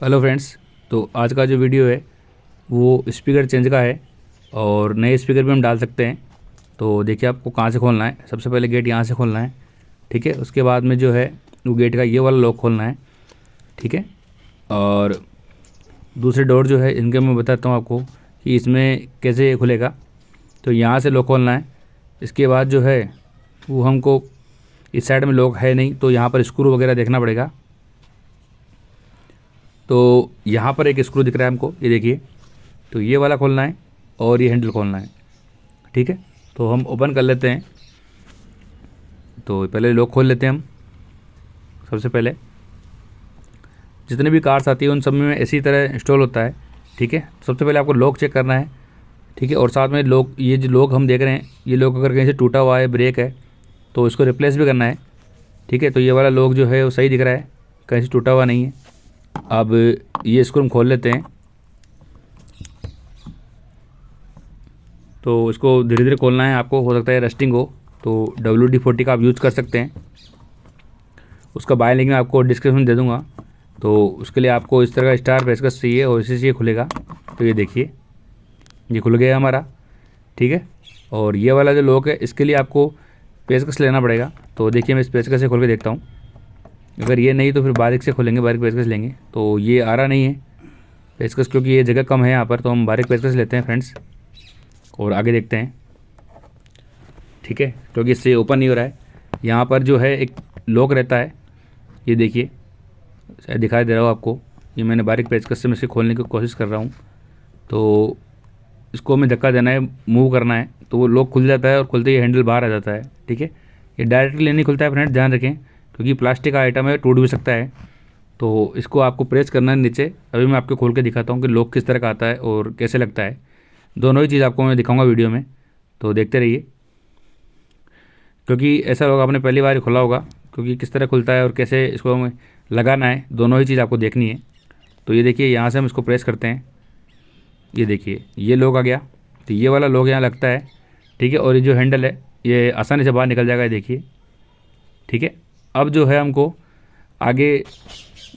Hello friends. तो आज का जो वीडियो है वो स्पीकर चेंज का है और नए स्पीकर भी हम डाल सकते हैं। तो देखिए आपको कहाँ से खोलना है। सबसे पहले गेट यहाँ से खोलना है, ठीक है। उसके बाद में जो है वो गेट का ये वाला लॉक खोलना है, ठीक है। और दूसरे डोर जो है इनके मैं बताता हूँ आपको कि इसमें कैसे ये खुलेगा। तो यहाँ से लॉक खोलना है। इसके बाद जो है वो हमको इस साइड में लॉक है नहीं, तो यहाँ पर स्क्रू वगैरह देखना पड़ेगा। तो यहाँ पर एक स्क्रू दिख रहा है हमको, ये देखिए। तो ये वाला खोलना है और ये हैंडल खोलना है, ठीक है। तो हम ओपन कर लेते हैं। तो पहले लॉक खोल लेते हैं हम। सबसे पहले जितने भी कार्स आती है उन सब में इसी तरह इंस्टॉल होता है, ठीक है। सबसे पहले आपको लॉक चेक करना है, ठीक है। और साथ में लॉक, ये जो लॉक हम देख रहे हैं, ये लॉक अगर कहीं से टूटा हुआ है, ब्रेक है, तो इसको रिप्लेस भी करना है, ठीक है। तो ये वाला लॉक जो है वो सही दिख रहा है, कहीं से टूटा हुआ नहीं है। अब ये इसको हम खोल लेते हैं। तो इसको धीरे धीरे खोलना है आपको, हो सकता है रस्टिंग हो, तो WD-40 का आप यूज़ कर सकते हैं। उसका बाय लिंक मैं आपको डिस्क्रिप्शन में दे दूँगा। तो उसके लिए आपको इस तरह का स्टार पेचकस चाहिए और इसी से ये खुलेगा। तो ये देखिए, ये खुल गया हमारा, ठीक है। और ये वाला जो लॉक है इसके लिए आपको पेचकस लेना पड़ेगा। तो देखिए मैं इस पेचकस से खोल के देखता हूँ। अगर ये नहीं तो फिर बारीक से खोलेंगे, बारीक पेचकस लेंगे। तो ये आ रहा नहीं है पेचकस, क्योंकि ये जगह कम है यहाँ पर। तो हम बारीक पेचकस लेते हैं फ्रेंड्स और आगे देखते हैं, ठीक है। क्योंकि इससे ओपन नहीं हो रहा है। यहाँ पर जो है एक लॉक रहता है, ये देखिए, शायद दिखाई दे रहा हो आपको। ये मैंने बारीक पेचकस से मैं इसे खोलने की कोशिश कर रहा हूँ। तो इसको हमें धक्का देना है, मूव करना है, तो वो लॉक खुल जाता है और खुलते ही हैंडल बाहर आ जाता है, ठीक है। ये डायरेक्टली नहीं खुलता है फ्रेंड, ध्यान रखें, क्योंकि प्लास्टिक का आइटम है, टूट भी सकता है। तो इसको आपको प्रेस करना है नीचे। अभी मैं आपको खोल के दिखाता हूँ कि लॉक किस तरह का आता है और कैसे लगता है। दोनों ही चीज़ आपको मैं दिखाऊंगा वीडियो में, तो देखते रहिए। क्योंकि ऐसा होगा आपने पहली बार ही खोला होगा, क्योंकि किस तरह खुलता है और कैसे इसको हमें लगाना है, दोनों ही चीज़ आपको देखनी है। तो ये देखिए, यहाँ से हम इसको प्रेस करते हैं, ये देखिए ये लॉक आ गया। तो ये वाला लॉक यहाँ लगता है, ठीक है। और ये जो हैंडल है ये आसानी से बाहर निकल जाएगा, ये देखिए, ठीक है। अब जो है हमको आगे,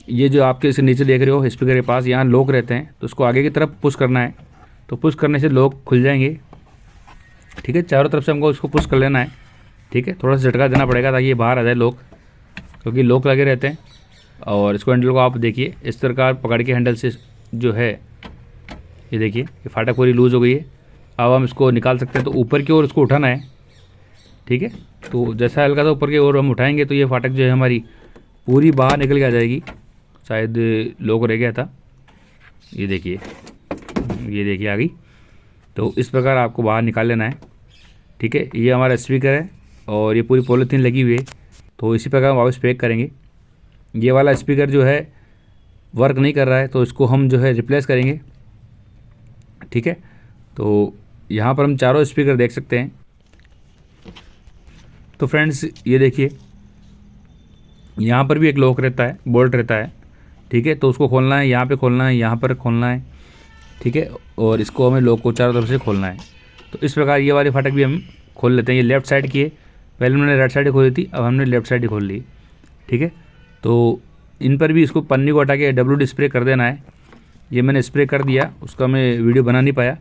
ये जो आपके इसे नीचे देख रहे हो स्पीकर के पास, यहाँ लॉक रहते हैं, तो उसको आगे की तरफ पुश करना है। तो पुश करने से लॉक खुल जाएंगे, ठीक है। चारों तरफ से हमको इसको पुश कर लेना है, ठीक है। थोड़ा सा झटका देना पड़ेगा ताकि ये बाहर आ जाए लॉक, क्योंकि लॉक लगे रहते हैं। और इसको हैंडल को आप देखिए इस प्रकार पकड़ के हैंडल से जो है, ये देखिए ये फाटक पूरी लूज़ हो गई है। अब हम इसको निकाल सकते हैं। तो ऊपर की ओर इसको उठाना है, ठीक है। तो जैसा हल्का सा ऊपर की ओर हम उठाएंगे तो ये फाटक जो है हमारी पूरी बाहर निकल के आ जाएगी। शायद लॉक रह गया था, ये देखिए, ये देखिए आ गई। तो इस प्रकार आपको बाहर निकाल लेना है, ठीक है। ये हमारा स्पीकर है और ये पूरी पॉलीथीन लगी हुई है। तो इसी प्रकार हम वापस पैक करेंगे। ये वाला स्पीकर जो है वर्क नहीं कर रहा है, तो इसको हम जो है रिप्लेस करेंगे, ठीक है। तो यहाँ पर हम चारों स्पीकर देख सकते हैं। तो फ्रेंड्स ये देखिए, यहाँ पर भी एक लॉक रहता है, बोल्ट रहता है, ठीक है। तो उसको खोलना है, यहाँ पे खोलना है, यहाँ पर खोलना है, ठीक है। और इसको हमें लॉक को चारों तरफ से खोलना है। तो इस प्रकार ये वाली फाटक भी हम खोल लेते हैं। ये लेफ़्ट साइड की है, पहले मैंने राइट साइड खोली थी, अब हमने लेफ़्ट साइड ही खोल ली, ठीक है। तो इन पर भी इसको पन्नी को हटा के WD स्प्रे कर देना है। ये मैंने स्प्रे कर दिया, उसका मैं वीडियो बना नहीं पाया।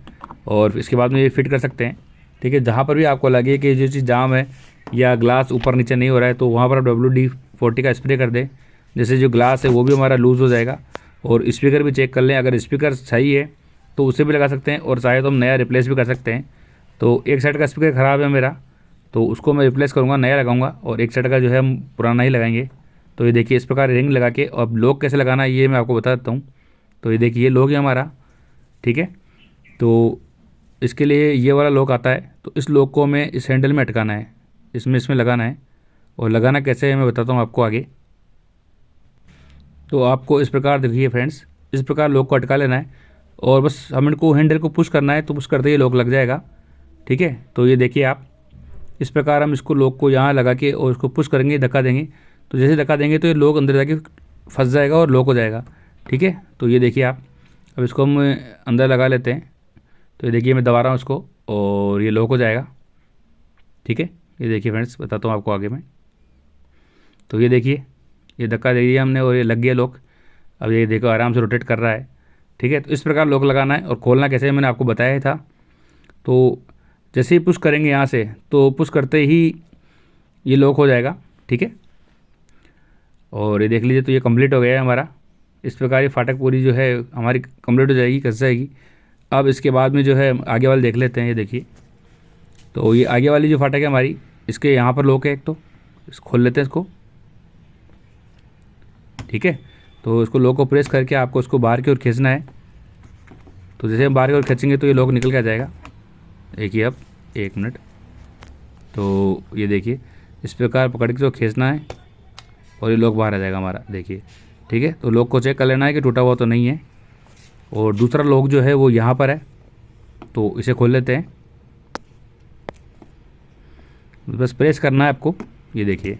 और इसके बाद में ये फिट कर सकते हैं, ठीक है। जहाँ पर भी आपको लगे कि जो चीज़ जाम है या ग्लास ऊपर नीचे नहीं हो रहा है, तो वहाँ पर आप WD-40 का स्प्रे कर दें। जैसे जो ग्लास है वो भी हमारा लूज़ हो जाएगा। और स्पीकर भी चेक कर लें, अगर स्पीकर सही है तो उसे भी लगा सकते हैं, और चाहे तो हम नया रिप्लेस भी कर सकते हैं। तो एक साइड का स्पीकर ख़राब है मेरा, तो उसको मैं रिप्लेस करूँगा, नया लगाऊंगा, और एक साइड का जो है हम पुराना ही लगाएंगे। तो ये देखिए इस प्रकार रिंग लगा के, अब लॉक कैसे लगाना है ये मैं आपको बता देता हूँ। तो ये देखिए ये लॉक है हमारा, ठीक है। तो इसके लिए ये वाला लॉक आता है। तो इस लॉक को हमें इस हैंडल में अटकाना है, इसमें लगाना है। और लगाना कैसे है मैं बताता हूँ आपको आगे। तो आपको इस प्रकार देखिए फ्रेंड्स, इस प्रकार लॉक को अटका लेना है और बस हम इनको हैंडल को पुश करना है, तो पुश करते ही लॉक लग जाएगा, ठीक है। तो ये देखिए आप, इस प्रकार हम इसको लॉक को यहाँ लगा के और इसको पुश करेंगे, धक्का देंगे। तो जैसे धक्का देंगे तो ये लॉक अंदर जाके फंस जाएगा और लॉक हो जाएगा, ठीक है। तो ये देखिए आप, अब इसको हम अंदर लगा लेते हैं। तो ये देखिए मैं दबा रहा हूँ इसको और ये लॉक हो जाएगा, ठीक है। ये देखिए फ्रेंड्स, बताता हूँ आपको आगे में। तो ये देखिए, ये धक्का दे दिया हमने और ये लग गया लॉक। अब ये देखो आराम से रोटेट कर रहा है। ठीक है, तो इस प्रकार लॉक लगाना है। और खोलना कैसे है मैंने आपको बताया ही था। तो जैसे ही पुश करेंगे यहाँ से, तो पुश करते ही ये लॉक हो जाएगा। ठीक है, और ये देख लीजिए, तो ये कंप्लीट हो गया है हमारा। इस प्रकार ये फाटक पूरी जो है हमारी कंप्लीट हो जाएगी, कस जाएगी। अब इसके बाद में जो है आगे वाले देख लेते हैं। ये देखिए, तो ये आगे वाली जो फाटक है हमारी, इसके यहाँ पर लॉक है एक, तो खोल लेते हैं इसको। ठीक है, तो इसको लॉक को प्रेस करके आपको इसको बाहर की ओर खींचना है। तो जैसे हम बाहर की ओर खींचेंगे तो ये लॉक निकल के आ जाएगा। देखिए, अब 1 मिनट, तो ये देखिए इस प्रकार पकड़ के तो खींचना है और ये लॉक बाहर आ जाएगा हमारा। देखिए, ठीक है, तो लॉक को चेक कर लेना है कि टूटा हुआ तो नहीं है। और दूसरा लॉक जो है वो यहाँ पर है, तो इसे खोल लेते हैं। बस प्रेस करना है आपको, ये देखिए,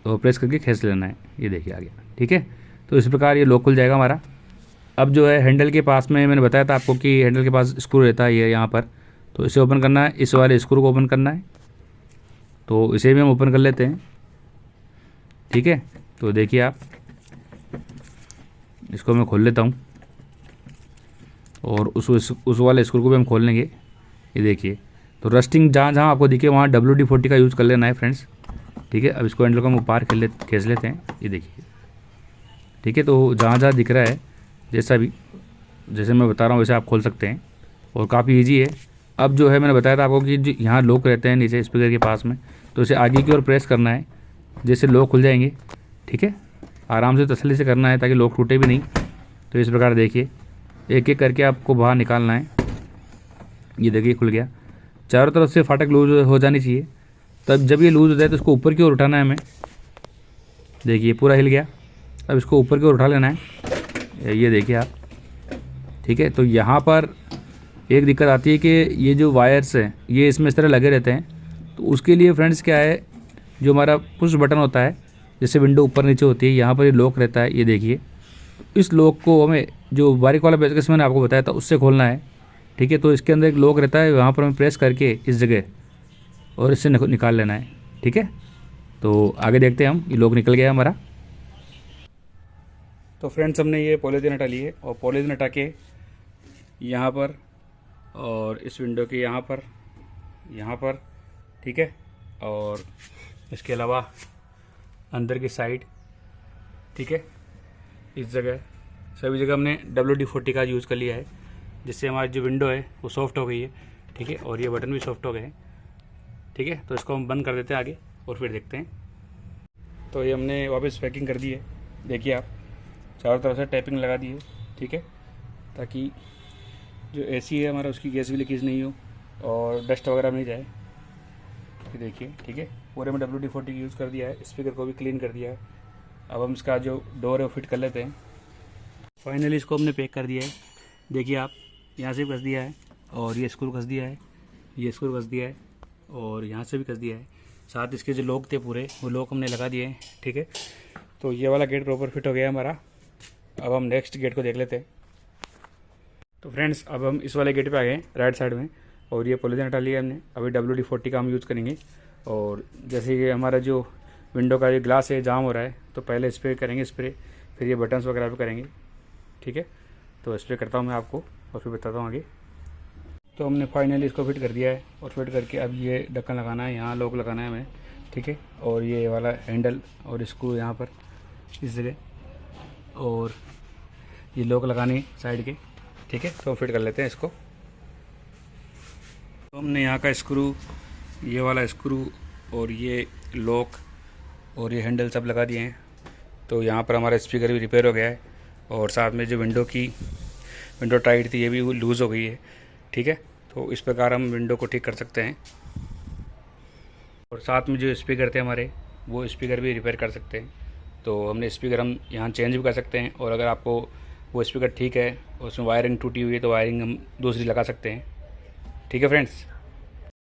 तो प्रेस करके खींच लेना है। ये देखिए आ गया। ठीक है, तो इस प्रकार ये लॉक खुल जाएगा हमारा। अब जो है हैंडल के पास में मैंने बताया था आपको कि हैंडल के पास स्क्रू रहता है ये यहाँ पर, तो इसे ओपन करना है, इस वाले स्क्रू को ओपन करना है। तो इसे भी हम ओपन कर लेते हैं। ठीक है, तो देखिए आप, इसको मैं खोल लेता हूँ और उस वाले स्क्रू को भी हम खोल लेंगे। ये देखिए, तो रस्टिंग जहाँ जहाँ आपको दिखे वहाँ WD-40 का यूज़ कर लेना है फ्रेंड्स। ठीक है, अब इसको हैंडल को हम ऊपर खींच लेते हैं। ये देखिए, ठीक है, तो जहाँ जहाँ दिख रहा है, जैसे मैं बता रहा हूँ वैसे आप खोल सकते हैं और काफ़ी इजी है। अब जो है मैंने बताया था आपको कि जो यहाँ लॉक रहते हैं नीचे स्पीकर के पास में, तो इसे आगे की ओर प्रेस करना है, जैसे लॉक खुल जाएंगे। ठीक है, आराम से तसल्ली से करना है ताकि लॉक टूटे भी नहीं। तो इस प्रकार देखिए, एक एक करके आपको बाहर निकालना है। ये देखिए खुल गया। चारों तरफ से फाटक लूज हो जानी चाहिए। तब जब ये लूज़ हो जाए तो इसको ऊपर की ओर उठाना है हमें। देखिए पूरा हिल गया। अब इसको ऊपर की ओर उठा लेना है। ये देखिए आप। ठीक है, तो यहाँ पर एक दिक्कत आती है कि ये जो वायर्स हैं ये इसमें इस तरह लगे रहते हैं। तो उसके लिए फ्रेंड्स क्या है, जो हमारा पुश बटन होता है, जैसे विंडो ऊपर नीचे होती है, यहाँ पर ये लॉक रहता है। ये देखिए, इस लॉक को हमें जो बारीक वाला पेचकस मैंने आपको बताया था उससे खोलना है। ठीक है, तो इसके अंदर एक लॉक रहता है, वहाँ पर हमें प्रेस करके इस जगह और इससे निकाल लेना है। ठीक है, तो आगे देखते हैं हम। ये लॉक निकल गया हमारा। तो फ्रेंड्स हमने ये पॉलीथीन हटा ली है और पॉलीथीन हटा के यहाँ पर और इस विंडो के यहाँ पर ठीक है, और इसके अलावा अंदर की साइड, ठीक है, इस जगह सभी जगह हमने WD-40 का यूज़ कर लिया है, जिससे हमारी जो विंडो है वो सॉफ्ट हो गई है। ठीक है, और ये बटन भी सॉफ्ट हो गए हैं। ठीक है, तो इसको हम बंद कर देते हैं आगे और फिर देखते हैं। तो ये हमने वापस पैकिंग कर दी है। देखिए आप, चारों तरफ से टैपिंग लगा दी है। ठीक है, ताकि जो AC है हमारा उसकी गैस भी लीकेज नहीं हो और डस्ट वगैरह नहीं जाए। ये देखिए, ठीक है, पूरे में WD-40 यूज़ कर दिया है। स्पीकर को भी क्लीन कर दिया है। अब हम इसका जो डोर है वो फिट कर लेते हैं। फाइनली इसको हमने पैक कर दिया है। देखिए आप, यहाँ से भी कस दिया है और ये स्क्रू कस दिया है, ये स्क्रू कस दिया है और यहाँ से भी कस दिया है। साथ इसके जो लॉक थे पूरे, वो लॉक हमने लगा दिए हैं। ठीक है, तो ये वाला गेट प्रॉपर फिट हो गया है हमारा। अब हम नेक्स्ट गेट को देख लेते हैं। तो फ्रेंड्स, अब हम इस वाले गेट पे आ गए राइट साइड में, और ये पॉलीथीन हटा लिया हमने। अभी WD-40 का हम यूज़ करेंगे। और जैसे ये हमारा जो विंडो का ये ग्लास है जाम हो रहा है, तो पहले स्प्रे करेंगे स्प्रे, फिर ये बटन्स वगैरह भी करेंगे। ठीक है, तो स्प्रे करता हूँ मैं आपको और फिर बताता हूँ आगे। तो हमने फाइनली इसको फिट कर दिया है और फिट करके अब ये ढक्कन लगाना है, यहाँ लॉक लगाना है हमें। ठीक है, और ये वाला हैंडल और स्क्रू यहाँ पर इस जगह, और ये लॉक लगाने साइड के। ठीक है, तो फिट कर लेते हैं इसको। तो हमने यहाँ का स्क्रू, ये वाला स्क्रू और ये लॉक और ये हैंडल सब लगा दिए हैं। तो यहाँ पर हमारा स्पीकर भी रिपेयर हो गया है और साथ में जो विंडो टाइट थी ये भी लूज़ हो गई है। ठीक है, तो इस प्रकार हम विंडो को ठीक कर सकते हैं। और साथ में जो स्पीकर थे हमारे, वो स्पीकर भी रिपेयर कर सकते हैं। तो हमने स्पीकर हम यहाँ चेंज भी कर सकते हैं, और अगर आपको वो स्पीकर ठीक है और उसमें वायरिंग टूटी हुई है तो वायरिंग हम दूसरी लगा सकते हैं। ठीक है फ्रेंड्स।